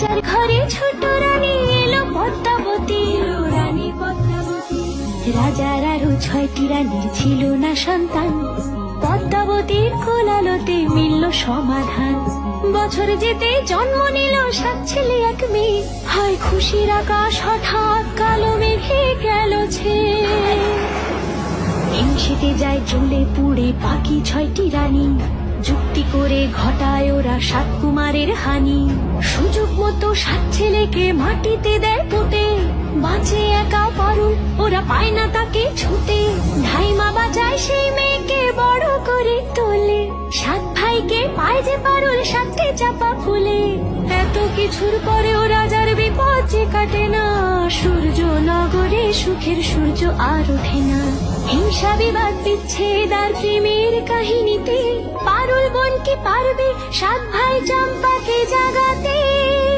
রাজার ঘরে ছোট রানী এলো পদ্মাবতী, রানী পদ্মাবতী। রাজার আরো 6টি রানীর ছিল না সন্তান, পদ্মাবতীর কোলালোতে মিলল সমাধান। বছর যেতে জন্ম নিল 7 ছেলে 1 মেয়ে, হয় খুশির আকাশ হঠাৎ কালো মেঘে গেল ছেয়ে। হিংসেতে যায় জ্বলে পুড়ে বাকি 6টি রানী, যুক্তি করে ঘটায় ওরা 7 কুমারের হানি। সুযোগ মতো 7 ছেলেকে মাটিতে দেয় পুঁতে, বাঁচে একা পারুল, ওরা পায় না তাকে ছুতে। ধাইমা বাজায় সেই মেয়েকে বড় করে তোলে, 7 ভাইকে পায় যে পারুল 7টে চাপা ফুলে। এত কিছুর পরেও রাজার বিপদ যে কাটে না, সূর্য নগরে সুখের সূর্য আর ওঠে না। হিংসা বিবাদ বিচ্ছেদ আর প্রেমের কাহিনীতে পারুল বোন কি পারবে 7 ভাই চম্পাকে জাগাতে?